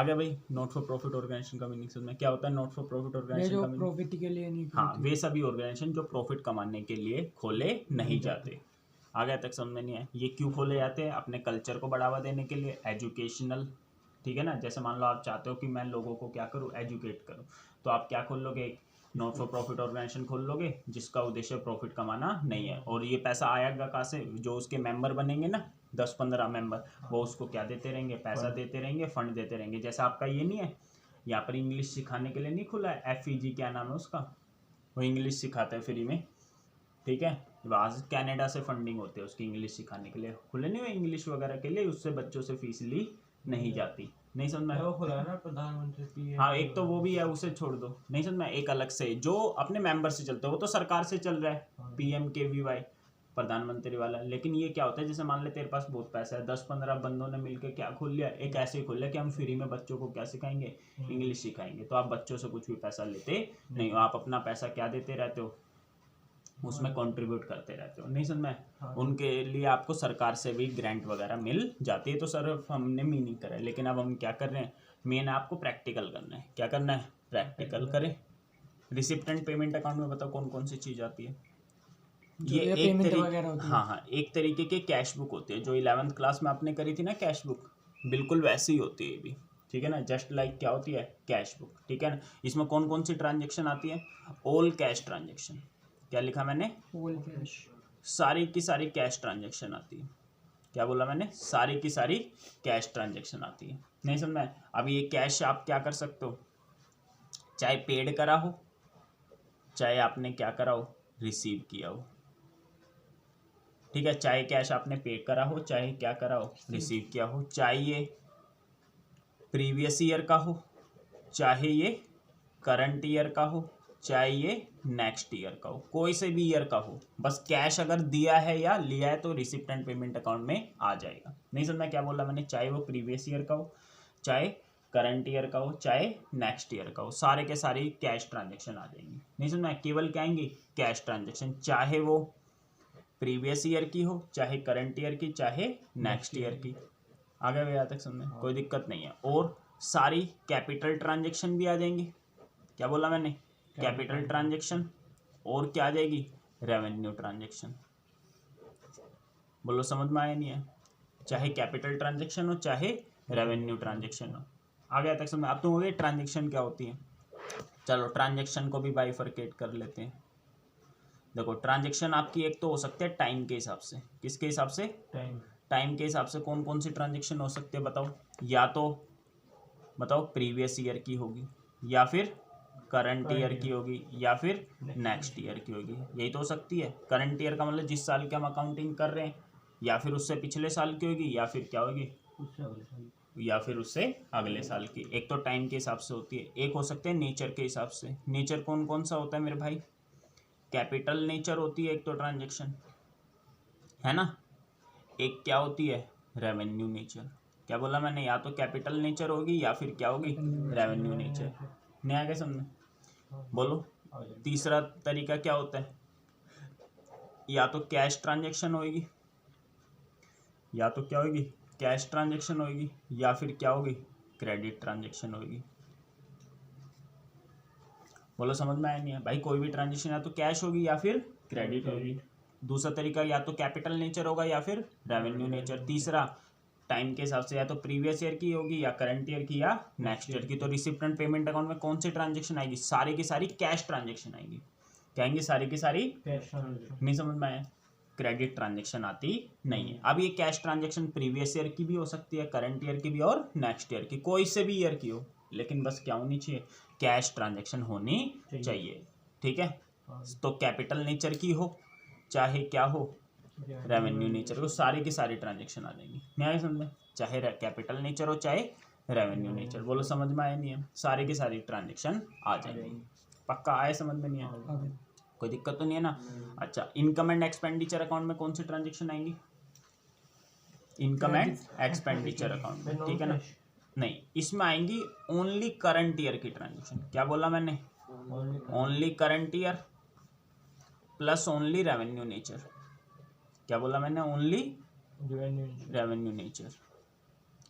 आगे भाई not for profit organisation का मीनिंग समझ में क्या होता है? नॉट फॉर प्रॉफिट ऑर्गेनाइजेशन का मीनिंग प्रॉफिट के लिए नहीं हाँ, वे सभी ऑर्गेनाइजेशन जो प्रॉफिट कमाने के लिए खोले नहीं जाते। आगे तक समझ में नहीं है? ये क्यों खोले जाते हैं? अपने कल्चर को बढ़ावा देने के लिए, एजुकेशनल, ठीक है ना। जैसे मान लो आप चाहते हो कि मैं लोगों को क्या करूँ, एजुकेट करूँ, तो आप क्या खोल लोगे? नॉट फॉर प्रॉफिट ऑर्गेनाइजेशन खोल लोगे जिसका उद्देश्य प्रॉफिट कमाना नहीं है। और ये पैसा आएगा कहाँ से? जो उसके मेंबर बनेंगे ना 10-15 मेंबर, वो उसको क्या देते रहेंगे? पैसा देते रहेंगे, फंड देते रहेंगे। जैसे आपका ये नहीं है यहाँ पर इंग्लिश सिखाने के लिए नहीं खुला है FEG, क्या नाम है उसका, वो इंग्लिश सिखाता है फ्री में, ठीक है। वहाँ से कनाडा से फंडिंग होती है उसकी इंग्लिश सिखाने के लिए, खुले नहीं हुए इंग्लिश वगैरह के लिए, उससे बच्चों से फीस ली नहीं जाती। नहीं समझ में? वो खुला ना प्रधानमंत्री। हाँ, एक तो वो भी है, उसे छोड़ दो, नहीं समझ में? एक अलग से जो अपने मेंबर से चलता है, वो तो सरकार से चल रहा है, PMKVY, प्रधानमंत्री वाला। लेकिन ये क्या होता है, जैसे मान ले तेरे पास बहुत पैसा है, 10-15 बंदों ने मिलकर क्या खोल लिया, एक ऐसे ही खोल लिया कि हम फ्री में बच्चों को क्या सिखाएंगे, इंग्लिश सिखाएंगे। तो आप बच्चों से कुछ भी पैसा लेते नहीं हो, आप अपना पैसा क्या देते रहते हो, उसमें कंट्रीब्यूट करते रहते हो। नहीं समझ में? उनके लिए आपको सरकार से भी ग्रांट वगैरह मिल जाती है। तो सर हमने मीनिंग करा है, लेकिन अब हम क्या कर रहे हैं, मेन आपको प्रैक्टिकल करना है। क्या करना है? प्रैक्टिकल करें। रिसिप्ट एंड पेमेंट अकाउंट में बताओ कौन कौन सी चीज़ आती है? ये एक तरीके, हाँ, एक तरीके के कैश बुक होती है, जो 11th क्लास में आपने करी थी ना कैश बुक, बिल्कुल वैसी ही होती है ये भी, ठीक है ना। जस्ट लाइक क्या होती है? कैश बुक, ठीक है ना। इसमें कौन कौन सी ट्रांजेक्शन आती है? All cash transaction. क्या लिखा मैंने? All cash. सारी की सारी कैश ट्रांजेक्शन आती है। क्या बोला मैंने? सारी की सारी कैश ट्रांजेक्शन आती है। नहीं समझ में? अब ये कैश आप क्या कर सकते हो, चाहे पेड करा हो, चाहे आपने क्या करा हो, रिसीव किया हो, ठीक है। चाहे कैश आपने पे करा हो, चाहे क्या करा हो, रिसीव किया हो, चाहे ये प्रीवियस ईयर का हो, चाहे ये करंट ईयर का हो, चाहे ये नेक्स्ट ईयर का हो, कोई से भी ईयर का हो, बस कैश अगर दिया है या लिया है तो रिसिप्ट एंड पेमेंट अकाउंट में आ जाएगा। नहीं समझ में क्या बोला मैंने? चाहे वो प्रीवियस ईयर का हो, चाहे करंट ईयर का हो, चाहे नेक्स्ट ईयर का हो, सारे के सारे कैश ट्रांजेक्शन आ जाएंगे। नहीं समझ में? केवल क्या आएंगी? कैश ट्रांजेक्शन, चाहे वो प्रीवियस ईयर की हो, चाहे करंट ईयर की, चाहे नेक्स्ट ईयर की। आगे भी तक समझ में कोई दिक्कत नहीं है। और सारी कैपिटल ट्रांजेक्शन भी आ जाएंगी। क्या बोला मैंने? Capital transaction. और क्या आ जाएगी? Revenue transaction. बोलो समझ में आया नहीं है? चाहे कैपिटल ट्रांजेक्शन हो, चाहे रेवेन्यू ट्रांजेक्शन हो। आगे तक समझ। अब तुम हो गए ट्रांजेक्शन क्या होती है। चलो ट्रांजेक्शन को भी बाइफरकेट कर लेते हैं। देखो ट्रांजेक्शन आपकी एक तो हो सकते हैं टाइम के हिसाब से। किसके हिसाब से? टाइम के हिसाब से। कौन कौन सी ट्रांजेक्शन हो सकते हैं बताओ? या तो बताओ प्रीवियस ईयर की होगी, या फिर करंट ईयर की होगी, या फिर नेक्स्ट ईयर की होगी। यही तो हो सकती है। करंट ईयर का मतलब जिस साल की हम अकाउंटिंग कर रहे हैं, या फिर उससे पिछले साल की होगी, या फिर क्या होगी, या फिर उससे अगले साल की। एक तो टाइम के हिसाब से होती है, एक हो सकते हैं नेचर के हिसाब से। नेचर कौन कौन सा होता है मेरे भाई? कैपिटल नेचर होती है एक तो ट्रांजेक्शन, है ना। एक क्या होती है? Revenue nature. क्या बोला मैंने? या तो कैपिटल नेचर होगी या फिर क्या होगी? Revenue nature. नहीं आ गया समझ? बोलो। तीसरा तरीका क्या होता है? या तो कैश ट्रांजेक्शन होगी, या तो क्या होगी? कैश ट्रांजेक्शन होगी, या फिर क्या होगी? क्रेडिट ट्रांजेक्शन होगी। बोलो समझ में आया नहीं है भाई? कोई भी ट्रांजेक्शन या तो कैश होगी या फिर क्रेडिट होगी। दूसरा तरीका या तो कैपिटल नेचर होगा या फिर रेवेन्यू नेचर। तीसरा टाइम के हिसाब से या तो प्रीवियस ईयर की होगी, या करंट ईयर की, या नेक्स्ट ईयर की। तो रिसिप्ट एंड पेमेंट अकाउंट में कौन सी ट्रांजेक्शन आएगी? सारी की सारी कैश ट्रांजेक्शन आएंगी। क्या आएंगी? सारी की सारी कैश ट्रांजेक्शन। नहीं समझ में आया? क्रेडिट ट्रांजेक्शन आती नहीं है। अब ये कैश ट्रांजेक्शन प्रीवियस ईयर की भी हो सकती है, करंट ईयर की भी, और नेक्स्ट ईयर की, कोई से भी ईयर की हो, लेकिन बस क्या होनी चाहिए? कैश ट्रांजेक्शन होनी चाहिए, ठीक है। तो कैपिटल नेचर की हो, चाहे क्या हो, रेवेन्यू नेचर हो, सारी की सारी ट्रांजेक्शन आ जाएंगी। नहीं आया समझ में? चाहे कैपिटल नेचर हो, चाहे रेवेन्यू नेचर। बोलो समझ में आया नहीं है? सारी की सारी ट्रांजेक्शन आ जाएंगी। पक्का आया? समझ में नहीं आया? कोई दिक्कत तो नहीं है ना? अच्छा, इनकम एंड एक्सपेंडिचर अकाउंट में कौन सी ट्रांजेक्शन आएंगी? इनकम एंड एक्सपेंडिचर अकाउंट में, ठीक है ना। नहीं, इसमें आएंगी ओनली करंट ईयर की ट्रांजेक्शन। क्या बोला मैंने? Only current year plus only revenue nature. क्या बोला मैंने? Only revenue nature.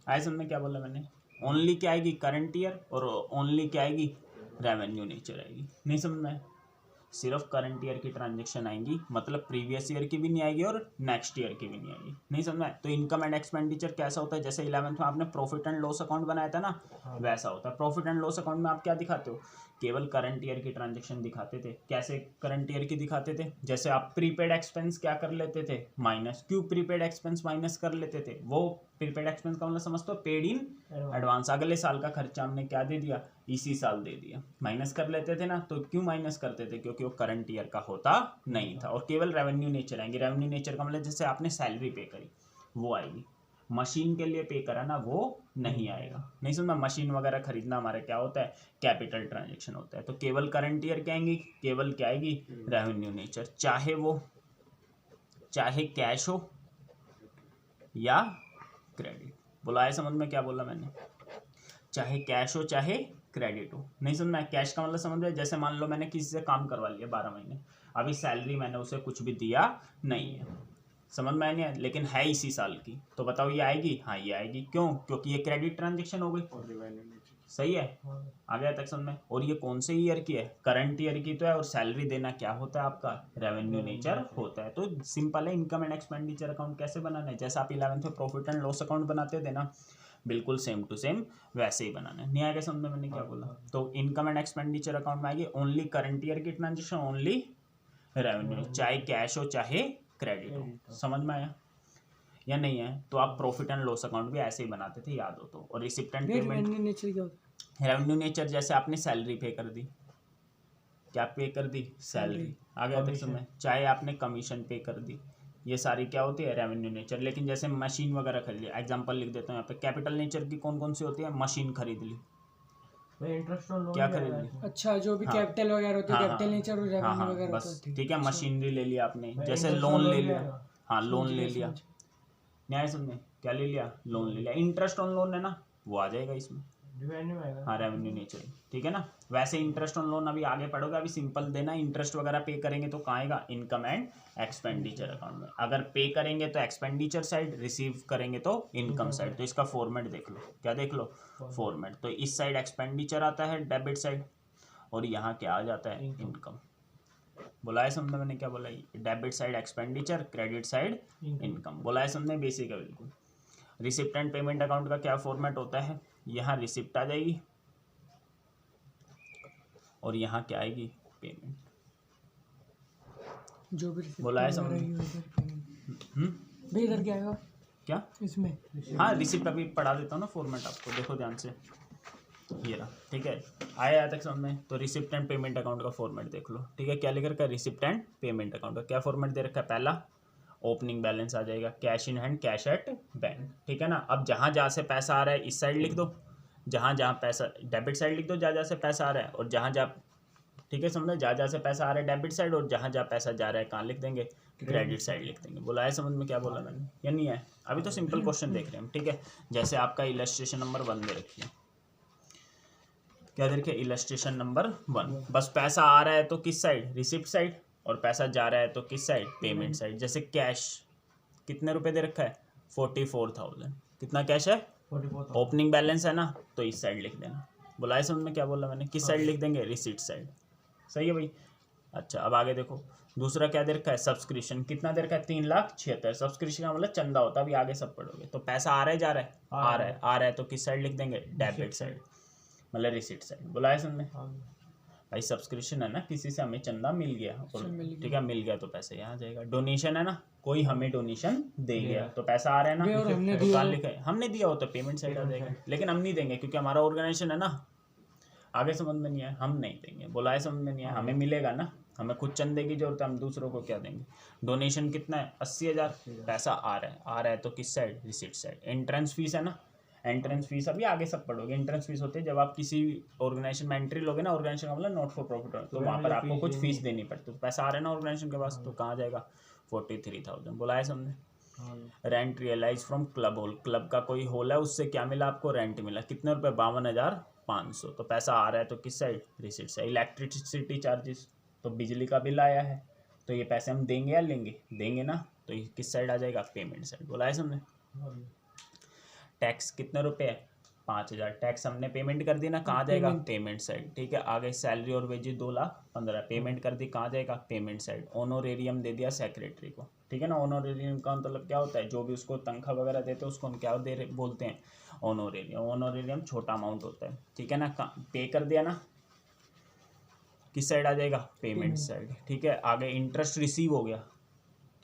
आए समझ में क्या बोला मैंने? ओनली क्या आएगी, करंट ईयर, और ओनली क्या आएगी, रेवेन्यू नेचर आएगी। नहीं समझ में आया? सिर्फ करंट ईयर की ट्रांजेक्शन आएंगी, मतलब प्रीवियस ईयर की भी नहीं आएगी और नेक्स्ट ईयर की भी नहीं आएगी। नहीं समझ में आया? तो इनकम एंड एक्सपेंडिचर कैसा होता है, जैसे 11th में आपने प्रॉफिट एंड लॉस अकाउंट बनाया था ना, वैसा होता है। प्रॉफिट एंड लॉस अकाउंट में आप क्या दिखाते हो, केवल करंट ईयर की ट्रांजेक्शन दिखाते थे। कैसे करंट ईयर की दिखाते थे, जैसे आप प्रीपेड एक्सपेंस क्या कर लेते थे, माइनस। क्यों प्रीपेड एक्सपेंस माइनस कर लेते थे, वो प्रीपेड एक्सपेंस का मतलब समझते हो, पेड इन एडवांस। अगले साल का खर्चा हमने क्या दे दिया, इसी साल दे दिया, माइनस कर लेते थे ना। तो क्यों माइनस करते थे, क्योंकि वो करंट ईयर का होता नहीं था। और केवल रेवेन्यू नेचर आएंगे। रेवेन्यू नेचर का मतलब जैसे आपने सैलरी पे करी वो आएगी, मशीन के लिए पे करा ना वो नहीं आएगा। नहीं समझना, मशीन वगैरह खरीदना हमारा क्या होता है, कैपिटल ट्रांजेक्शन होता है। तो केवल करंट ईयर क्या आएंगी, केवल क्या आएगी, रेवेन्यू नेचर, चाहे कैश हो या क्रेडिट। बोला है समझ में क्या बोला मैंने, चाहे कैश हो चाहे क्रेडिट हो। नहीं समझ में, कैश का मतलब समझ में, जैसे मान लो मैंने किसी से काम करवा लिया 12 महीने, अभी सैलरी मैंने उसे कुछ भी दिया नहीं है, समझ में नहीं है, लेकिन है इसी साल की, तो बताओ ये आएगी, हाँ ये आएगी। क्यों, क्योंकि ये क्रेडिट ट्रांजेक्शन हो गई। सही है, आ गया तक समझ में। और ये कौन से ईयर की है, करंट ईयर की तो है, और सैलरी देना क्या होता है आपका, रेवेन्यू नेचर होता है। तो सिंपल है, इनकम एंड एक्सपेंडिचर अकाउंट कैसे बनाना है, जैसे आप 11th में प्रॉफिट एंड लॉस अकाउंट बनाते थे ना, बिल्कुल सेम टू सेम वैसे ही बनाना है। नहीं आएगा समझ में मैंने क्या बोला। तो इनकम एंड एक्सपेंडिचर अकाउंट में आएगी ओनली करंट ईयर की ट्रांजेक्शन, ओनली रेवेन्यू, चाहे कैश हो चाहे क्रेडिट हो। समझ में आया या नहीं है? तो आप प्रॉफिट एंड लॉस अकाउंट भी ऐसे ही बनाते थे, याद हो तो। और receipt and payment, revenue nature क्या होता रेवेन्यू नेचर जैसे आपने सैलरी पे कर दी, क्या पे कर दी, सैलरी। आ गया तक समझ में, चाहे आपने कमीशन पे कर दी, ये सारी क्या होती है, रेवेन्यू नेचर। लेकिन जैसे मशीन वगैरह खरीद लिया, एग्जांपल लिख देता हूँ यहाँ पे, कैपिटल नेचर की कौन कौन सी होती है, मशीन खरीद ली, है? इंटरेस्ट ऑन लोन क्या खरीद ली, अच्छा, जो भी हाँ। कैपिटल वगैरह होती है, हाँ, कैपिटल नेचर और हाँ रेवेन्यू हाँ वगैरह बस होती है। ठीक है, मशीनरी ले लिया आपने, जैसे interest लोन on ले loan लिया, लिया। हाँ लोन समझ ले गया, लिया, समझ। न्याय सुनने क्या ले लिया, लोन ले लिया। इंटरेस्ट ऑन लोन है ना, वो आ जाएगा इसमें, रेवेन्यू आएगा। हाँ रेवेन्यू नेचर, ठीक है ना। वैसे इंटरेस्ट ऑन लोन अभी आगे पढ़ोगे, अभी सिंपल देना, इंटरेस्ट वगैरह पे करेंगे तो कहाँ आएगा, इनकम एंड एक्सपेंडिचर अकाउंट में। अगर पे करेंगे तो एक्सपेंडिचर साइड, रिसीव करेंगे तो इनकम साइड। तो इसका फॉर्मेट देख लो, क्या देख लो, फॉर्मेट। तो इस साइड एक्सपेंडिचर आता है, डेबिट साइड, और यहाँ क्या आ जाता है, इनकम। बोला है समझ में मैंने क्या बोला, debit side expenditure, credit side income. बोला है समझ में, बेसिक है बिल्कुल। रिसिप्ट एंड पेमेंट अकाउंट का क्या फॉर्मेट होता है, यहाँ रिसिप्ट आ जाएगी और यहाँ क्या आएगी, पेमेंट। जो भी बोला है समझ में, भाई इधर क्या आएगा क्या, इसमें, हाँ रिसिप्ट अभी पढ़ा देता हूँ ना फॉर्मेट आपको, देखो ध्यान से, ये रहा, ठीक है। आया तक समझ में। तो रिसिप्ट एंड पेमेंट अकाउंट का फॉर्मेट देख लो, ठीक है। क्या लिख रखा है, रिसिप्ट एंड पेमेंट अकाउंट का क्या फॉर्मेट दे रखा है, पहला ओपनिंग बैलेंस आ जाएगा, cash in hand, cash at bank, ठीक है ना। अब जहाँ जहाँ से पैसा आ रहा है इस साइड लिख दो, जहाँ जहाँ पैसा, डेबिट साइड लिख दो जहाँ जहाँ से पैसा आ रहा है, और जहाँ जहाँ, ठीक है समझ, जहाँ जहाँ से पैसा आ रहा है डेबिट साइड, और जहाँ जहाँ पैसा जा रहा है कहाँ लिख देंगे, क्रेडिट साइड लिख देंगे। बोला है समझ में क्या बोला मैंने या नहीं है? अभी तो सिंपल क्वेश्चन देख रहे हैं हम, ठीक है। जैसे आपका इलस्ट्रेशन नंबर 1 दे रखिए, क्या दे रखिए, इलस्ट्रेशन नंबर 1, बस पैसा आ रहा है तो किस साइड, रिसिप्ट साइड, और पैसा जा रहा है तो किस साइड, पेमेंट साइड। जैसे कैश कितने रुपए दे रखा है, 44,000, कितना कैश है, 44,000। ओपनिंग बैलेंस है ना, तो इस साइड लिख देना। बोला है समझ में क्या बोला मैंने, किस साइड लिख देंगे, रिसीट साइड। सही है भाई। अच्छा अब आगे देखो, दूसरा क्या दे रखा है, सब्सक्रिप्शन, कितना दे रखा है, 3,76,000। सब्सक्रिप्शन का मतलब चंदा होता है, अभी आगे सब पढ़ोगे। तो पैसा आ रहा है जा रहा है, आ रहा है तो किस साइड लिख देंगे, डेबिट साइड, मतलब रिसीट साइड। बोला है समझ में भाई, सब्सक्रिप्शन है ना, किसी से हमें चंदा मिल गया, और ठीक है मिल गया तो पैसा यहाँ जाएगा। डोनेशन है ना, कोई हमें डोनेशन दे गया तो पैसा आ रहा है ना, तो कहाँ लिखा है, हमने दिया हो तो पेमेंट साइड आ जाएगा। लेकिन हम नहीं देंगे क्योंकि हमारा ऑर्गेनाइजेशन है ना, आगे समझ में नहीं है, हम नहीं देंगे। बोला है समझ में नहीं है, हमें मिलेगा ना, हमें खुद चंदे की जरूरत है, हम दूसरों को क्या देंगे। डोनेशन कितना है, 80,000, पैसा आ रहा है तो किस side, receipt side. Entrance fees है ना, एंट्रेंस फीस अभी आगे सब पढ़ोगे। एंट्रेंस फीस होती है जब आप किसी ऑर्गेनाइजेशन में एंट्री लोगे ना, ऑर्गेनाइजेशन का मतलब नॉट फॉर प्रॉफिट, तो वहाँ पर आपको कुछ फीस देनी पड़ती है। तो पैसा आ रहा है ना ऑर्गेनाइजेशन के पास, तो कहाँ जाएगा, 43,000। बोला है समझे। Rent realise from club hall, club का कोई हॉल है, उससे क्या मिला आपको, रेंट मिला, कितने रुपए, 52,500। तो पैसा आ रहा है तो किस side, receipt side. Electricity charges, तो बिजली का बिल आया है, तो ये पैसे हम देंगे या लेंगे, देंगे ना, तो ये किस साइड आ जाएगा, पेमेंट साइड। बोला है समझे। टैक्स कितने रुपए है, 5,000 टैक्स हमने पेमेंट कर दी ना, कहाँ जाएगा? Payment side. ठीक है, आगे सैलरी और वेजेस 2,15,000 पेमेंट कर दी, कहाँ जाएगा? Payment side. ऑनोरेरियम दे दिया सेक्रेटरी को। ठीक है ना, ऑनोरेरियम का मतलब क्या होता है? जो भी उसको तनख्वाह वगैरह देते हैं उसको हम क्या बोलते हैं? ऑनोरेरियम। ऑनोरेरियम छोटा अमाउंट होता है। ठीक है ना, पे कर दिया ना, किस साइड आ जाएगा? Payment side. ठीक है, आगे इंटरेस्ट रिसीव हो गया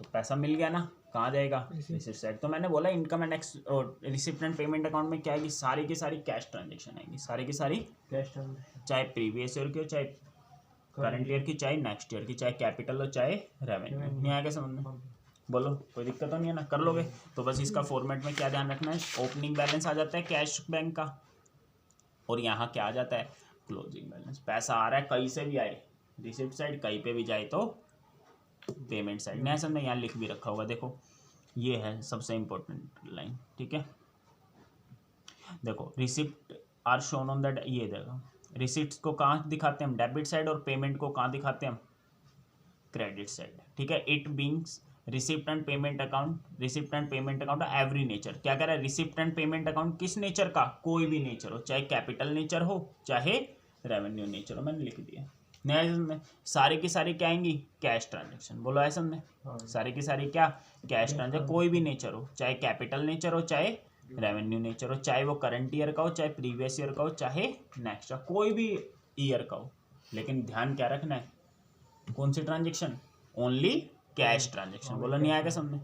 तो पैसा मिल गया ना, कहाँ जाएगा? Receipt side. तो मैंने बोला income and receipt and payment account में क्या आएगी? सारी की सारी कैश ट्रांजेक्शन आएंगी, सारी की सारी कैश ट्रांजेक्शन, चाहे प्रीवियस ईयर की हो, चाहे करंट ईयर की, चाहे नेक्स्ट ईयर की, चाहे कैपिटल हो, चाहे रेवेन्यू। नहीं आएगा समझ में? बोलो, कोई दिक्कत तो नहीं है ना? कर लोगे? तो बस इसका फॉर्मेट में क्या ध्यान रखना है? ओपनिंग बैलेंस आ जाता है कैश बैंक का, और यहाँ क्या आ जाता है? Closing balance. पैसा आ रहा है कहीं से भी आए, रिसिप्ट साइड, कहीं पे भी जाए तो पेमेंट साइड। नहीं समझ में? यहाँ लिख भी रखा होगा, देखो ये है सबसे इम्पोर्टेंट लाइन। ठीक है, देखो receipt are shown on the, ये देखो रिसिप्ट को कहाँ दिखाते हैं हम? Debit side. और पेमेंट को कहाँ दिखाते हैं हम? Credit side. ठीक है, it beings receipt and payment account, receipt and payment account every nature. क्या कह रहा है? रिसिप्ट एंड पेमेंट अकाउंट किस नेचर का? कोई भी नेचर हो, चाहे कैपिटल नेचर हो, चाहे रेवेन्यू नेचर हो। मैंने लिख दिया। नहीं समझ? सारी की सारी क्या आएंगी? Cash transaction. बोलो ऐसा समझे? सारी की सारी क्या? कैश ट्रांजेक्शन, कोई भी नेचर हो, चाहे कैपिटल नेचर हो, चाहे रेवेन्यू नेचर हो, चाहे वो करंट ईयर का हो, चाहे प्रीवियस ईयर का हो, चाहे नेक्स्ट का, कोई भी ईयर का हो। लेकिन ध्यान क्या रखना है? कौन सी ट्रांजेक्शन? Only cash transaction. बोलो नहीं आएगा समझ?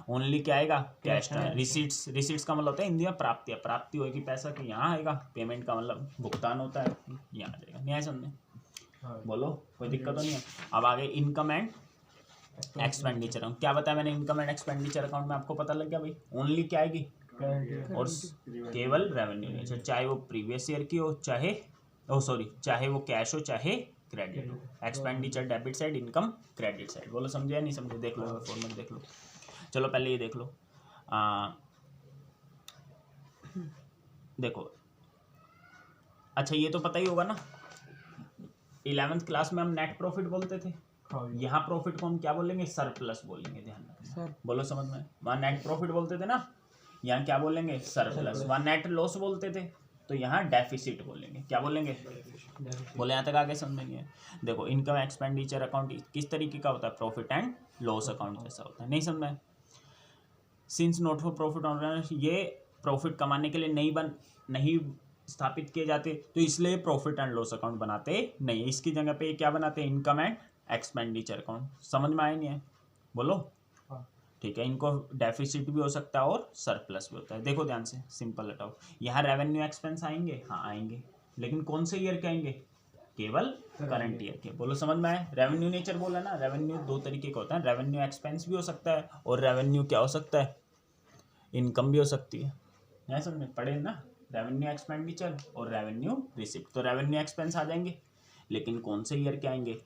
ओनली क्या आएगा? Cash transaction. रिसीट्स, रिसीट्स का मतलब होता है हिंदी में प्राप्ति। प्राप्ति होगी पैसा की, यहाँ आएगा। पेमेंट का मतलब भुगतान होता है, यहाँ आ जाएगा। नहीं आया समझ? बोलो, कोई दिक्कत तो नहीं है? अब आगे इनकम एंड एक्सपेंडिचर अकाउंट। क्या बताया मैंने? इनकम एंड एक्सपेंडिचर अकाउंट में आपको पता लग गया भाई। ओनली क्या आएगी? और केवल रेवेन्यू नेचर, चाहे वो प्रीवियस ईयर की हो, चाहे चाहे वो कैश हो, चाहे क्रेडिट हो। Expenditure debit side, income credit side. बोलो समझे या नहीं समझे? देख लो फॉर्मेट, देख लो। चलो पहले ये देख लो। देखो, अच्छा ये तो पता ही होगा ना, 11th क्लास में हम नेट प्रॉफिट बोलते थे। यहाँ प्रॉफिट को हम क्या बोलेंगे? सरप्लस बोलेंगे। ध्यान रखना। बोलो समझ में? वहाँ नेट प्रॉफिट बोलते थे ना, यहाँ क्या बोलेंगे? सरप्लस। वहाँ नेट लॉस बोलते थे, तो यहाँ डेफिसिट बोलेंगे। क्या बोलेंगे? बोले यहाँ तक आगे समझ नहीं है? देखो इनकम एक्सपेंडिचर अकाउंट किस तरीके का होता है? प्रॉफिट एंड लॉस अकाउंट जैसा होता है। नहीं समझ में? Since note for profit on, ये प्रॉफिट कमाने के लिए नहीं स्थापित किए जाते, तो इसलिए प्रॉफिट एंड लॉस अकाउंट बनाते नहीं। इसकी जगह पे क्या बनाते हैं? Income and expenditure account. समझ में आया नहीं है? बोलो। ठीक है, इनको डेफिसिट भी हो सकता है और सरप्लस भी होता है। देखो ध्यान से, सिंपल हटाओ। यहाँ रेवेन्यू एक्सपेंस आएंगे, हाँ आएंगे, लेकिन कौन से ईयर के आएंगे? केवल करंट ईयर के। बोलो समझ में आए? रेवेन्यू नेचर बोला ना, रेवेन्यू दो तरीके का होता है। रेवेन्यू एक्सपेंस भी हो सकता है, और रेवेन्यू क्या हो सकता है? इनकम भी हो सकती है। यहाँ समझ पढ़े ना, रेवेन्यू एक्सपेंडिचर और रेवेन्यू रिसिप्ट। तो रेवेन्यू एक्सपेंस आ जाएंगे, लेकिन कौन से ईयर के आएंगे?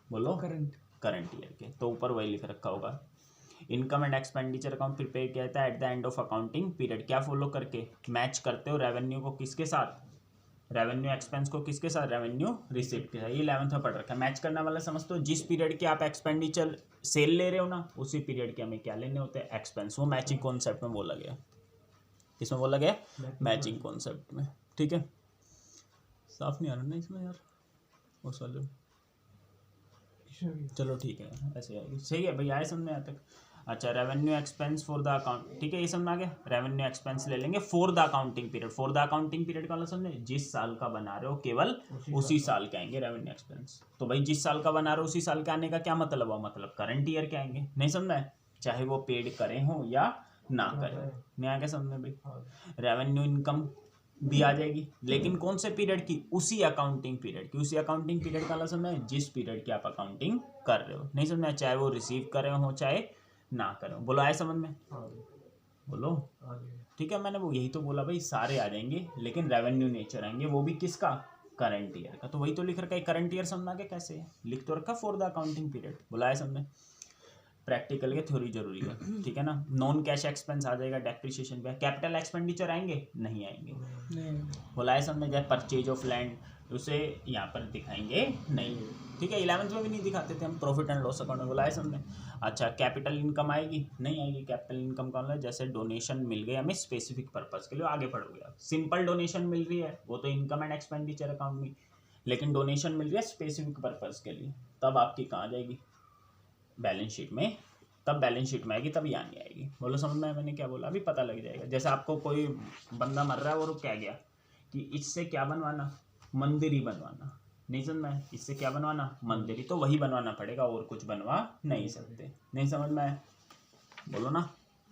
बोलो करंट ईयर के। तो ऊपर वही लिख रखा होगा। Income and expenditure account prepare किया जाता है at the end of accounting period. क्या फॉलो करके? मैच करते हो रेवेन्यू को किसके साथ? रेवेन्यू एक्सपेंस को किसके साथ? रेवेन्यू रिसिप्ट के साथ। ये 11th में पढ़ रखा है। मैच करने वाला समझते हो? जिस पीरियड के आप एक्सपेंडिचर सेल ले रहे हो ना, उसी पीरियड के हमें क्या लेने होते हैं? एक्सपेंस। वो मैचिंग कॉन्सेप्ट में बोला गया। किसमें बोला गया? मैचिंग कॉन्सेप्ट में। ठीक है, साफ नहीं आ रहा ना इसमें यार, उस वाले। चलो ठीक है, ऐसे आएगी। सही है भाई, आए समझ में यहाँ तक? अच्छा, revenue expense for the account. ठीक है, ये समझ में आ गया? रेवेन्यू एक्सपेंस ले लेंगे for the accounting period. For the accounting period का मतलब समझे? जिस साल का बना रहे हो केवल उसी साल के आएंगे रेवेन्यू एक्सपेंस। तो भाई जिस साल का बना रहे हो उसी साल के आने का क्या मतलब हुआ? मतलब करंट ईयर के आएंगे। नहीं समझना है? चाहे वो पेड करें हो या ना करें। नहीं आगे समझ में भाई? रेवेन्यू इनकम भी आ जाएगी, लेकिन कौन से पीरियड की? उसी अकाउंटिंग पीरियड की। उसी अकाउंटिंग पीरियड का समझना है? जिस पीरियड की आप अकाउंटिंग कर रहे हो। नहीं समझना है? चाहे वो रिसीव कर रहे हो चाहे ना करो। बोलो आए समझ में? बोलो। ठीक है, मैंने वो यही तो बोला भाई, सारे आ जाएंगे, लेकिन रेवेन्यू नेचर आएंगे, वो भी किसका? करंट ईयर का। तो वही तो लिख रखा है। करंट ईयर समझना के कैसे लिख तो रखा? For the accounting period. बोला है समझ में? प्रैक्टिकल के थ्योरी जरूरी है। ठीक है ना? नॉन कैश एक्सपेंस आ जाएगा, डेप्रिसिएशन पे। कैपिटल एक्सपेंडिचर आएंगे? नहीं आएंगे। बोला है समझ में? जैसे परचेज ऑफ लैंड, उसे यहाँ पर दिखाएंगे नहीं, ठीक है। 11th में भी नहीं दिखाते थे हम, प्रॉफिट एंड लॉस अकाउंट में बुलाया हमने। अच्छा, कैपिटल इनकम आएगी? नहीं आएगी। कैपिटल इनकम कौन है? जैसे डोनेशन मिल गई हमें स्पेसिफिक पर्पस के लिए, आगे पढ़ोगे आप। सिंपल डोनेशन मिल रही है वो तो इनकम एंड एक्सपेंडिचर अकाउंट में, लेकिन डोनेशन मिल रही है स्पेसिफिक पर्पस के लिए, तब आपकी कहाँ जाएगी? बैलेंस शीट में। तब बैलेंस शीट में आएगी, तब यहाँ नहीं आएगी। बोलो समझ में? मैंने क्या बोला? अभी पता लग जाएगा। जैसे आपको कोई बंदा मर रहा है और वो क्या गया कि इससे क्या बनवाना? मंदिर ही बनवाना। नहीं समझ में? इससे क्या बनवाना? मंदिर ही। तो वही बनवाना पड़ेगा, और कुछ बनवा नहीं सकते। नहीं समझ में आया? बोलो ना।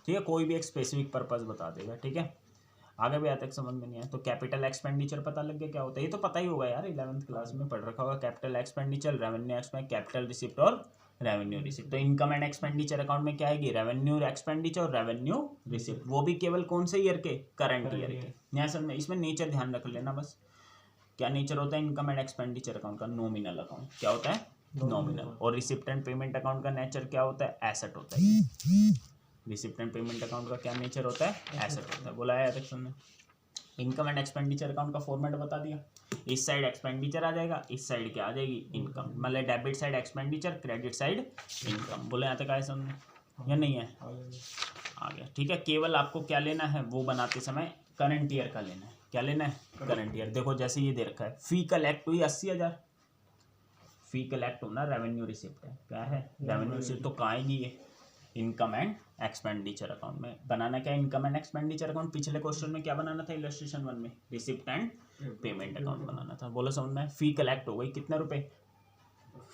ठीक है, कोई भी एक स्पेसिफिक पर्पस बता देगा, ठीक है। आगे भी आता है, समझ में नहीं आया तो कैपिटल एक्सपेंडिचर पता लग गया क्या होता है? ये तो पता ही होगा यार, 11th क्लास में पढ़ रखा होगा। Capital expenditure, revenue expand, capital receipt और रेवेन्यू रिसिप्ट। तो इनकम एंड एक्सपेंडिचर अकाउंट में क्या आएगी? रेवेन्यू एक्सपेंडिचर और रेवेन्यू रिसिप्ट। वो भी केवल कौन से ईयर के? करंट ईयर के। यहाँ समझ, इसमें नेचर ध्यान रख लेना बस। क्या नेचर होता है इनकम एंड एक्सपेंडिचर अकाउंट का? Nominal account. क्या होता है? नॉमिनल। और रिसिप्ट एंड पेमेंट अकाउंट का नेचर क्या होता है? एसेट होता है। रिसिप्ट एंड पेमेंट अकाउंट का क्या नेचर होता है? एसेट होता है। बोला है सेक्शन में। इनकम एंड एक्सपेंडिचर अकाउंट का फॉर्मेट बता दिया। इस साइड एक्सपेंडिचर आ जाएगा, इस साइड क्या आ जाएगी? इनकम। मतलब debit side expenditure, credit side income. बोले यहाँ तक आए समझ या नहीं है? आ गया, ठीक है। केवल आपको क्या लेना है वो बनाते समय? करंट ईयर का लेना है। क्या लेना है? Current year. देखो जैसे ये दे रखा है, फी कलेक्ट हुई 80,000। फी कलेक्ट होना रेवेन्यू रिसिप्ट है। क्या है? Revenue receipt. तो कहाँ आएगी ये? इनकम एंड एक्सपेंडिचर अकाउंट में। बनाना क्या? Income and expenditure account. पिछले क्वेश्चन में क्या बनाना था? इलस्ट्रेशन 1 में रिसिप्ट एंड पेमेंट अकाउंट बनाना था। बोलो समझ में? फी कलेक्ट हो गई, कितने रुपए?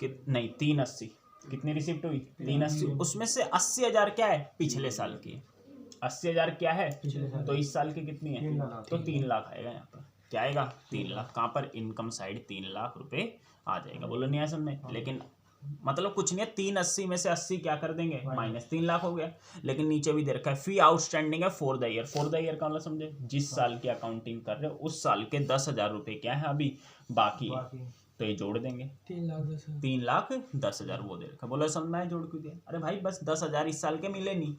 नहीं, 380। कितनी रिसिप्ट हुई? 380। उसमें से 80,000 क्या है? पिछले साल की। 80,000 क्या है? तो इस साल की कितनी है? तो 3 लाख आएगा यहाँ पर। क्या आएगा? 3 लाख। कहाँ पर? इनकम साइड 3 लाख रुपए आ जाएगा। बोलो नहीं आया समझ? लेकिन मतलब कुछ नहीं है, 380 में से 80 क्या कर देंगे? माइनस। 3 लाख हो गया। लेकिन नीचे भी दे रखा है फी आउटस्टैंडिंग है for the year. For the year का मतलब समझे? जिस साल की अकाउंटिंग कर रहे हो उस साल के 10,000 रुपए क्या है अभी बाकी है, तो ये जोड़ देंगे। 3,10,000 वो दे रखा। बोला समझ में? जोड़ क्यों दिया? अरे भाई बस 10,000 इस साल के मिले नहीं,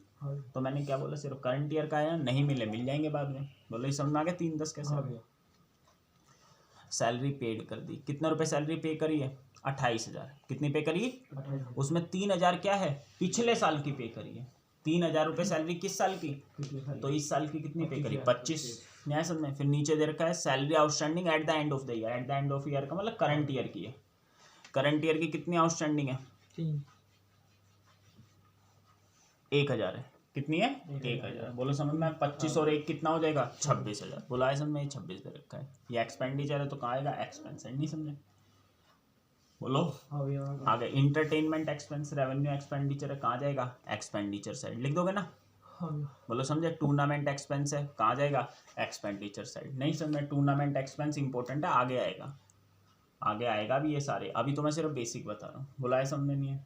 तो मैंने क्या बोला? सिर्फ करंट ईयर का आया, नहीं मिले मिल जाएंगे बाद में। बोलो समझ में आ गया? 3,10 कैसे? सैलरी पेड कर दी। कितना रुपए सैलरी पे करी है? 28,000। कितनी पे करी? उसमें 3,000 क्या है? पिछले साल की पे करी है। 3,000 रुपए सैलरी किस साल की? तो इस साल की कितनी पे करी? 25। न्याय समझ में? फिर नीचे दे रखा है salary outstanding at the end of the year. At the end of year का मतलब करंट ईयर की है। करंट ईयर की कितनी आउटस्टैंडिंग है? 1,000 है। कितनी है? 1,000। बोलो समझ में? 25 और 1 कितना हो जाएगा? 26,000। बोला है समझ में? 26 दे रखा है। ये एक्सपेंडिचर है तो कहाँ आएगा? एक्सपेंस है। नहीं समझे? बोलो आगे। इंटरटेनमेंट एक्सपेंस रेवेन्यू एक्सपेंडिचर है, कहाँ जाएगा? Expenditure side. लिख दोगे ना? बोलो समझे? टूर्नामेंट एक्सपेंस है, कहाँ जाएगा? Expenditure side. नहीं समझे? टूर्नामेंट एक्सपेंस इंपॉर्टेंट है, आगे आएगा। आगे आएगा भी ये सारे। अभी तो मैं सिर्फ बेसिक बता रहा हूँ। बोला है समझ में? नहीं है?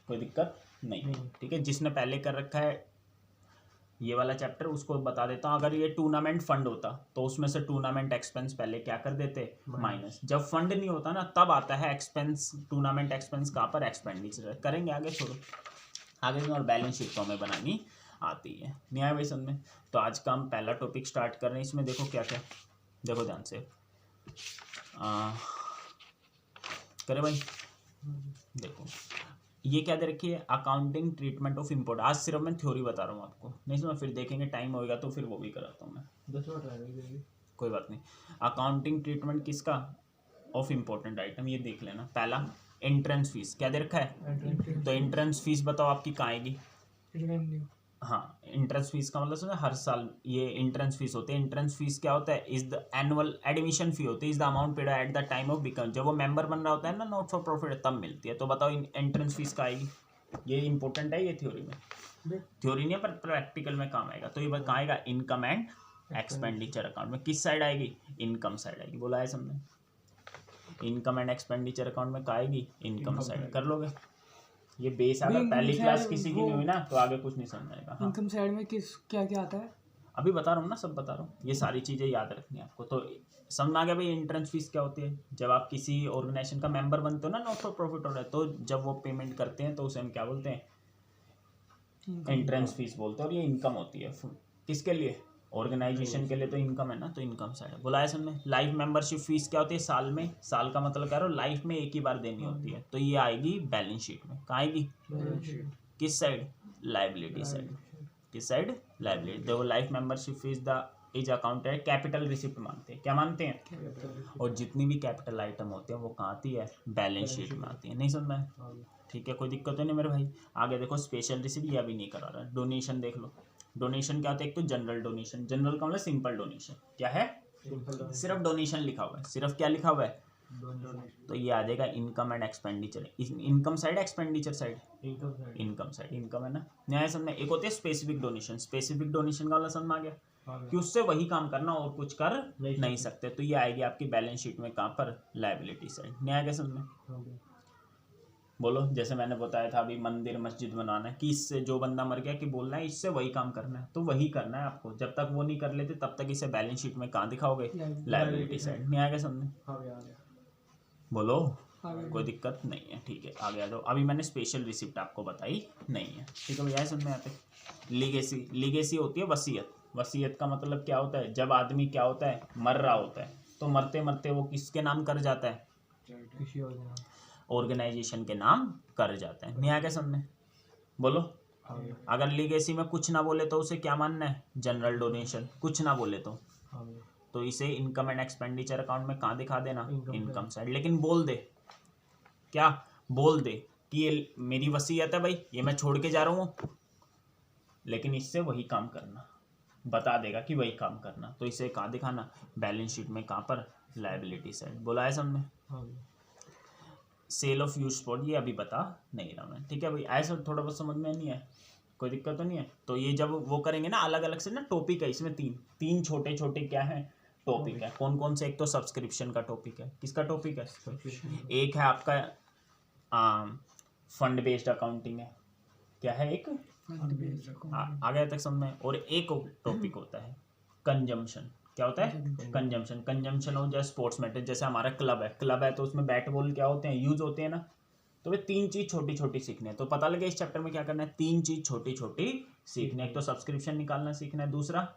कोई दिक्कत नहीं। ठीक है, जिसने पहले कर रखा है ये वाला चैप्टर उसको बता देता हूँ। अगर ये टूर्नामेंट फंड होता तो उसमें से टूर्नामेंट एक्सपेंस पहले क्या कर देते? माइनस। जब फंड नहीं होता ना तब आता है एक्सपेंस। टूर्नामेंट एक्सपेंस कहाँ पर? एक्सपेंडिचर। करेंगे आगे, छोड़ो आगे में। और बैलेंस शीट तो हमें बनानी आती है। नहीं आया भाई समझ में? तो आज का हम पहला टॉपिक स्टार्ट कर रहे हैं। इसमें देखो क्या क्या, देखो ध्यान से करे भाई। देखो ये क्या दे रखी है? Accounting treatment of import. आज सिर्फ मैं थ्योरी बता रहा हूँ आपको, नहीं समझ? फिर देखेंगे टाइम होएगा तो फिर वो भी कराता हूँ मैं। 10 मिनट रहेगा, कोई बात नहीं। अकाउंटिंग ट्रीटमेंट किसका? Of important item. ये देख लेना। पहला एंट्रेंस फीस। क्या दे रखा है? तो एंट्रेंस फीस बताओ आपकी कहाँ आएगी? हाँ, एंट्रेंस फीस का मतलब समझे? हर साल ये एंट्रेंस फीस होती है। एंट्रेंस फीस क्या होता है? Is the annual admission fee होती है। Is the amount paid at the time of become. जब वो मेंबर बन रहा होता है ना नॉट फॉर प्रॉफिट, तब मिलती है। तो बताओ एंट्रेंस फीस का आएगी? ये इंपॉर्टेंट है, ये थ्योरी में। थ्योरी नहीं है पर प्रैक्टिकल में काम आएगा। तो ये कहाँ आएगा? इनकम एंड एक्सपेंडिचर अकाउंट में। किस साइड आएगी? इनकम साइड आएगी। बोला है समझे? इनकम एंड एक्सपेंडिचर अकाउंट में कहाँ आएगी? Income side. कर लोगे? ये बेस अगर पहली क्लास किसी की नहीं हुई ना तो आगे कुछ नहीं समझ आएगा। हाँ। इनकम साइड में किस क्या क्या आता है? अभी बता रहा हूँ ना, सब बता रहा हूँ। ये सारी चीज़ें याद रखनी है आपको। तो समझ में आ गया भाई एंट्रेंस फीस क्या होती है? जब आप किसी ऑर्गेनाइजेशन का मेंबर बनते हो ना, नॉट फॉर प्रॉफिट हो रहा है, तो जब वो पेमेंट करते हैं तो उसे हम क्या बोलते हैं? एंट्रेंस फीस बोलते हैं। और ये इनकम होती है किसके लिए? ऑर्गेनाइजेशन के लिए तो इनकम है ना, तो इनकम साइड बोला है समझ में। लाइफ मेंबरशिप फीस क्या होती है साल में, साल का मतलब कह रहा हूँ लाइफ में एक ही बार देनी होती है, तो ये आएगी बैलेंस शीट में। कहाँ आएगी, किस साइड, लाइबिलिटी साइड। किस साइड, लाइबिलिटी। देखो life membership fees the is accounted capital receipt मानते हैं, क्या मानते हैं, और जितनी भी कैपिटल आइटम होते हैं वो कहाँ आती है, बैलेंस शीट में आती है। नहीं समझ में, ठीक है, कोई दिक्कत तो नहीं मेरे भाई। आगे देखो स्पेशल रिसिप्ट, ये अभी नहीं करा रहा। डोनेशन देख लो, डोनेशन क्या होता है, एक तो जनरल डोनेशन, जनरल का मतलब सिंपल डोनेशन, क्या है, सिर्फ डोनेशन लिखा हुआ है, सिर्फ क्या लिखा हुआ है, तो ये आ जाएगा income and expenditure. Income side, expenditure side, income side, income है ना, न्याय समझ में। एक होती है स्पेसिफिक डोनेशन, स्पेसिफिक डोनेशन का वाला समझ में आ गया कि उससे वही काम करना और कुछ कर नहीं सकते, तो ये आएगी आपकी बैलेंस शीट में, कहाँ पर, लायबिलिटी साइड। न्याय क्या समझ में, बोलो। जैसे मैंने बताया था अभी मंदिर मस्जिद बनाना है, कि इससे जो बंदा मर गया कि बोलना है इससे वही काम करना है, तो वही करना है आपको। जब तक वो नहीं कर लेते तब तक इसे बैलेंस शीट में कहाँ दिखाओगे, लायबिलिटी साइड। नहीं आएगा समझ में, बोलो, कोई दिक्कत नहीं है, ठीक है। आगे आ जाओ। अभी मैंने स्पेशल रिसिप्ट आपको बताई नहीं है, ठीक है भैया, समझ में आते। लीगेसी, लीगेसी होती है वसीयत। वसीयत का मतलब क्या होता है, जब आदमी क्या होता है, मर रहा होता है, तो मरते मरते वो किसके नाम कर जाता है, ऑर्गेनाइजेशन के नाम कर जाता है। नहीं आ गया समझ में, बोलो। अगर लीगेसी में कुछ ना बोले तो उसे क्या मानना है, जनरल डोनेशन। कुछ ना बोले तो इसे इनकम एंड एक्सपेंडिचर अकाउंट में कहाँ दिखा देना, इनकम साइड। लेकिन बोल दे, क्या बोल दे कि ये मेरी वसीयत है भाई, ये मैं छोड़ के जा रहा हूँ, लेकिन इससे वही काम करना, बता देगा कि वही काम करना, तो इसे कहाँ दिखाना, बैलेंस शीट में, कहाँ पर, लायबिलिटी साइड। बोला है समझ में। सेल ऑफ यूज स्पॉट ये अभी बता नहीं रहा मैं, ठीक है भाई। ऐसा थोड़ा बहुत समझ में नहीं है, कोई दिक्कत तो नहीं है। तो ये जब वो करेंगे ना अलग अलग से ना, टॉपिक है इसमें, तीन छोटे छोटे क्या है, टॉपिक है। कौन कौन से, एक तो सब्सक्रिप्शन का टॉपिक है, किसका टॉपिक है, एक है आपका फंड बेस्ड अकाउंटिंग है, क्या है, एक आगे तक समझ में। और एक टॉपिक होता है कंजम्पशन, क्या होता है, कंजम्पशन। कंजम्पशन हो जाए स्पोर्ट्स मैटर, जैसे हमारा क्लब है तो उसमें बैट बॉल क्या होते हैं, यूज होते हैं ना, तो वे तीन चीज छोटी छोटी सीखनी है। तो पता लगे इस चैप्टर में क्या करना है, तीन चीज छोटी छोटी सीखना है। एक तो सब्सक्रिप्शन निकालना सीखना है, दूसरा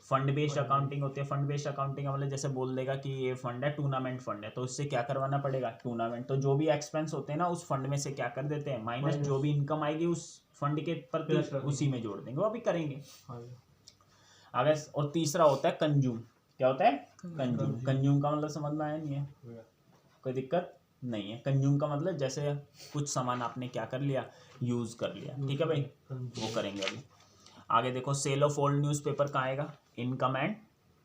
फंड बेस्ड अकाउंटिंग होती है। फंड बेस्ड अकाउंटिंग मतलब जैसे बोल देगा कि ये फंड है, टूर्नामेंट फंड है, तो उससे क्या करवाना पड़ेगा, टूर्नामेंट। तो जो भी एक्सपेंस होते हैं ना उस फंड में से क्या कर देते हैं, माइनस, जो भी इनकम आएगी उस फंड के प्रति उसी में जोड़ देंगे, वो अभी करेंगे आगे। और तीसरा होता है कंज्यूम, क्या होता है, कंज्यूम। कंज्यूम का मतलब समझ में आया नहीं है, कोई दिक्कत नहीं है। कंज्यूम का मतलब जैसे कुछ सामान आपने क्या कर लिया, यूज कर लिया, ठीक है भाई, वो करेंगे अभी। आगे देखो सेल ऑफ ओल्ड न्यूज़पेपर कहाँ आएगा, इनकम एंड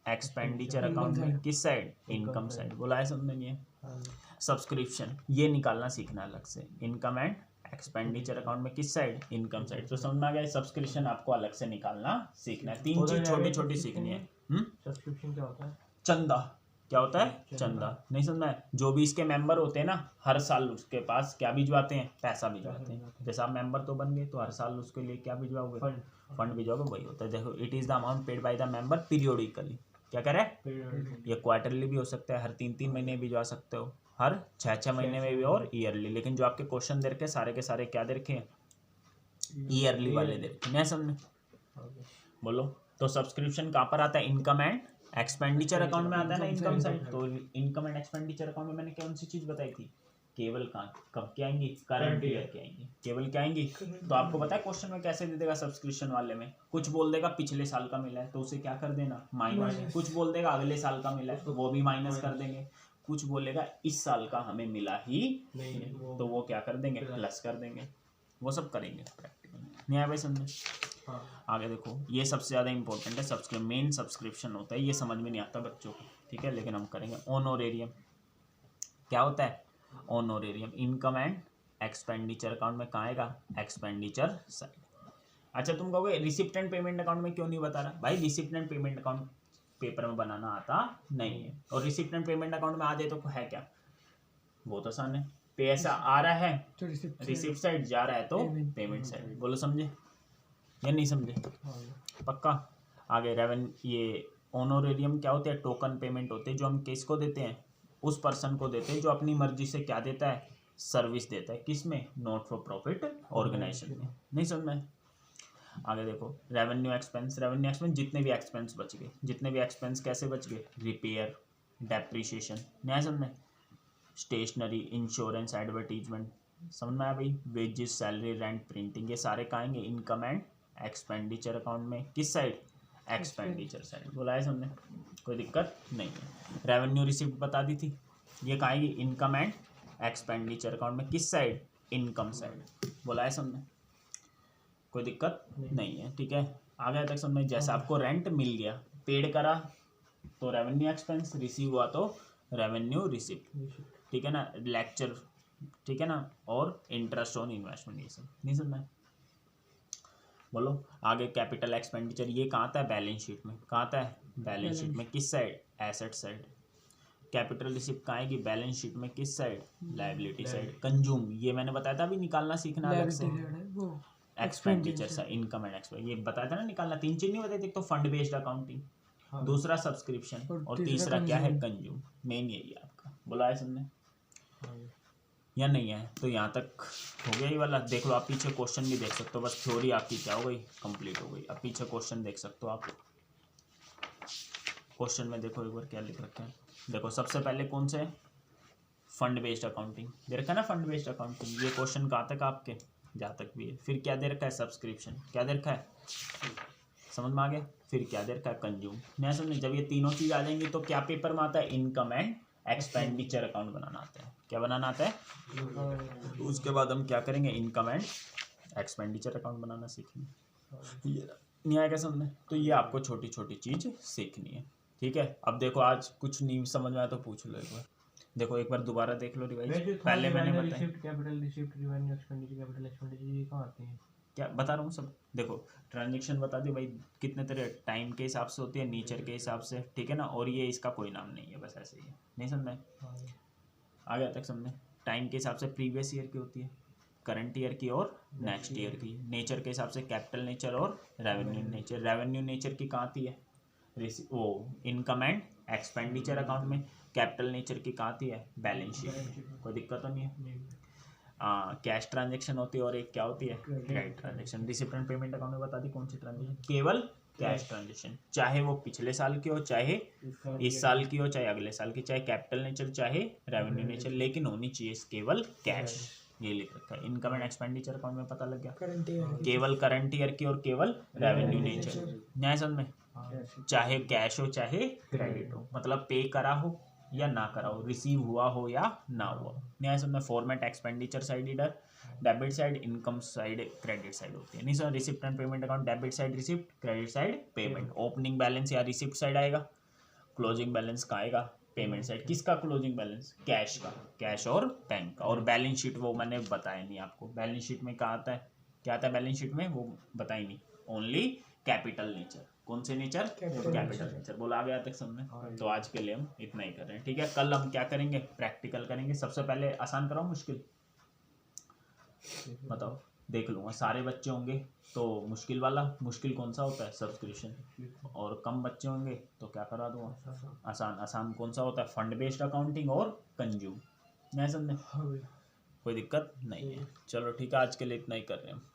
एक्सपेंडिचर अकाउंट में, किस साइड, इनकम साइड। बोला है समझ में नहीं है। सब्सक्रिप्शन ये निकालना सीखना अलग से, इनकम एंड एक्सपेंडिचर अकाउंट में, किस साइड, इनकम साइड। तो समझ में आ गया, सब्सक्रिप्शन आपको अलग से निकालना सीखना है। तीन चीज छोटी छोटी सीखनी है। सब्सक्रिप्शन क्या होता है, चंदा, क्या होता है, चंदा। नहीं समझ में, जो भी इसके मेंबर होते हैं ना, हर साल उसके पास क्या भिजवाते हैं, पैसा भिजवाते हैं। जैसे आप मेंबर तो बन गए तो हर साल उसके लिए क्या भिजवाओगे, फंड भिजवाओगे, वही होता है। देखो it is the amount paid by the member periodically, क्या कह रहे हैं, ये क्वार्टरली भी हो सकता है, हर 3-3 महीने भिजवा सकते हो, हर 6-6 महीने में भी, और ईयरली। लेकिन जो आपके क्वेश्चन दे रखे सारे के सारे क्या दे रखे हैं, ईयरली वाले दे रखे। नहीं समझ में, बोलो। तो सब्सक्रिप्शन कहाँ पर आता है, इनकम एंड एक्सपेंडिचर अकाउंट में आता है ना, इनकम साइड। तो इनकम एंड एक्सपेंडिचर अकाउंट में मैंने कौन सी चीज बताई थी, केवल कब क्या आएंगी, करंट ईयर के आएंगी, केवल क्या आएंगी। तो आपको पता है क्वेश्चन में कैसे दे देगा, सब्सक्रिप्शन वाले में कुछ बोल देगा पिछले साल का मिला है तो उसे क्या कर देना, माइनस। कुछ बोल देगा अगले साल का मिला है तो वो भी माइनस कर देंगे। कुछ बोलेगा इस साल का हमें मिला ही नहीं, तो वो क्या कर देंगे, प्लस कर देंगे। वो सब करेंगे प्रैक्टिकल। नहीं आया भाई समझे। आगे देखो, ये सबसे ज़्यादा इंपॉर्टेंट है, सब्सक्रिप्शन, मेन सब्सक्रिप्शन होता है। ये समझ में नहीं आता बच्चों को, ठीक है, लेकिन हम करेंगे। ऑनोरेरियम क्या होता है, honorarium income and expenditure account में कहाँ आएगा, एक्सपेंडिचर साइड। अच्छा तुम कहोगे रिसिप्ट एंड पेमेंट अकाउंट में क्यों नहीं बता रहा, भाई receipt and payment account paper में बनाना आता नहीं है। और रिसिप्ट एंड पेमेंट अकाउंट में आ जाए तो है क्या, बहुत आसान है। पैसा आ रहा है तो रिसिप्ट साइड, जा रहा है तो पेमेंट साइड। बोलो समझे या नहीं समझे, पक्का। आगे ये ऑनोरेरियम क्या होते हैं, टोकन पेमेंट होते हैं, जो हम किसको देते हैं, उस पर्सन को देते हैं जो अपनी मर्जी से क्या देता है, सर्विस देता है, किस में, नॉट फॉर प्रॉफिट ऑर्गेनाइजेशन में। नहीं समझ में। आगे देखो रेवेन्यू एक्सपेंस जितने भी एक्सपेंस बच गए, जितने भी एक्सपेंस कैसे बच गए, रिपेयर, डेप्रिसिएशन, नया समझ, स्टेशनरी, इंश्योरेंस, एडवर्टीजमेंट, समझ में आया भाई, वेजेस, सैलरी, रेंट, प्रिंटिंग, ये सारे कहाँ आएंगे, इनकम एंड एक्सपेंडिचर अकाउंट में, किस साइड, एक्सपेंडिचर साइड, बोला है समझे, कोई दिक्कत नहीं है। रेवेन्यू रिसिप्ट बता दी थी, ये कहाँ आएगी, इनकम एंड एक्सपेंडिचर अकाउंट में, किस साइड, इनकम साइड, बोला है समझे, कोई दिक्कत नहीं है, ठीक है। आगे तक समझ, जैसे आपको रेंट मिल गया, पेड करा तो रेवेन्यू एक्सपेंस, रिसीव हुआ तो रेवेन्यू रिसिप्ट, ठीक है ना, लेक्चर, ठीक है ना, और इंटरेस्ट ऑन इन्वेस्टमेंट, ये सब नहीं समझना। बोलो आगे कैपिटल एक्सपेंडिचर, ये कहाँ आता है, बैलेंस शीट में, कहाँ आता है, बैलेंस शीट में, किस side, asset side. Capital receipt कहाँ आएगी, बैलेंस शीट में, किस साइड, लायबिलिटी साइड। कंज्यूम, ये मैंने बताया था अभी, निकालना सीखना अलग से, एक्सपेंडिचर सा, इनकम एंड एक्सपेंस, ये बताया था ना निकालना, 3 चीज नहीं बताई थी, तो फंड बेस्ड अकाउंटिंग, दूसरा सब्सक्रिप्शन, और तीसरा क्या है, कंज्यूम, मेन यही है आपका, बोला है समझे या नहीं है। तो यहाँ तक हो गया ये वाला, देख लो आप पीछे क्वेश्चन भी देख सकते हो, बस थ्योरी आपकी क्या हो गई, कंप्लीट हो गई। अब पीछे क्वेश्चन देख सकते हो आप, क्वेश्चन में देखो एक बार क्या लिख रखा है, देखो सबसे पहले कौन से, फंड बेस्ड अकाउंटिंग दे रखा है ना, फंड बेस्ड अकाउंटिंग, ये क्वेश्चन कहाँ तक आपके, जहाँ तक भी है। फिर क्या दे रखा है, सब्सक्रिप्शन, क्या दे रखा है, समझ में आ गया। फिर क्या दे रखा है, कंज्यूम, नहीं समझ, जब ये तीनों चीज आ जाएंगी तो क्या पेपर में आता है, इनकम एंड एक्सपेंडिचर अकाउंट बनाना आता है, क्या बनाना आता है, तो उसके बाद हम क्या करेंगे, इनकम एंड एक्सपेंडिचर अकाउंट बनाना सीखेंगे। ये नहीं आएगा समझ में, तो ये आपको छोटी छोटी चीज सीखनी है, ठीक है। अब देखो आज कुछ नहीं समझ में आया तो पूछ लो एक बार, देखो एक बार दोबारा देख लो रिवाइज, पहले मैंने बताया, receipt, capital receipt, revenue expenditure, capital expenditure, ये कहाँ आते हैं, क्या बता रहा हूँ सब। देखो ट्रांजेक्शन बता दी भाई, कितने तरह, टाइम के हिसाब से होती है, नेचर के हिसाब से, ठीक है ना, और ये इसका कोई नाम नहीं है, बस ऐसे ही है, नहीं समझ आ गया तक समझे। टाइम के हिसाब से प्रीवियस ईयर की होती है, करंट ईयर की और नेक्स्ट ईयर की। नेचर के हिसाब से कैपिटल नेचर और रेवेन्यू नेचर। रेवेन्यू नेचर की कहाँ आती है, वो इनकम एंड एक्सपेंडिचर अकाउंट में। कैपिटल नेचर की कहाँ आती है, बैलेंस शीट, कोई दिक्कत तो नहीं है। कैश ट्रांजेक्शन होती है और एक क्या होती है, credit transaction. Receipt and payment account में बता दी कौन सी ट्रांजेक्शन, केवल कैश ट्रांजेक्शन, चाहे वो पिछले साल की हो, चाहे इस साल की हो, चाहे अगले साल की, चाहे कैपिटल नेचर चाहे रेवेन्यू नेचर, लेकिन होनी चाहिए केवल कैश, ये लिख रखा है। इनकम एंड एक्सपेंडिचर अकाउंट में पता लग गया, केवल करंट ईयर की और केवल रेवेन्यू नेचर, न्याय समझ में, चाहे कैश हो चाहे क्रेडिट हो, मतलब पे करा हो या ना करा हो, रिसीव हुआ हो या ना हुआ, न्याय समझ में। फॉर्मेट एक्सपेंडिचर साइड इधर, debit side, income side credit side होती है, नहीं sir. Receipt and payment account, debit side receipt, credit side payment. Opening balance या रिसिप्ट साइड आएगा, क्लोजिंग बैलेंस का आएगा पेमेंट साइड। किसका क्लोजिंग बैलेंस, कैश का, कैश और बैंक का। और बैलेंस शीट वो मैंने बताया नहीं आपको, बैलेंस शीट में क्या आता है, क्या आता है बैलेंस शीट में, वो बताई नहीं, ओनली कैपिटल नेचर। कौन से नेचर, कैपिटल नेचर, बोला आ गया तक समझ। तो आज के लिए हम इतना ही कर रहे हैं, ठीक है। कल हम क्या करेंगे, प्रैक्टिकल करेंगे। सबसे पहले आसान कराओ मुश्किल, बताओ, देख लूँगा। सारे बच्चे होंगे तो मुश्किल वाला, मुश्किल कौन सा होता है, सब्सक्रिप्शन, और कम बच्चे होंगे तो क्या करा दूँगा, आसान। आसान कौन सा होता है, फंड बेस्ड अकाउंटिंग और कंज्यूम, नहीं समझे, कोई दिक्कत नहीं है। चलो ठीक है, आज के लिए इतना ही कर रहे हैं हम।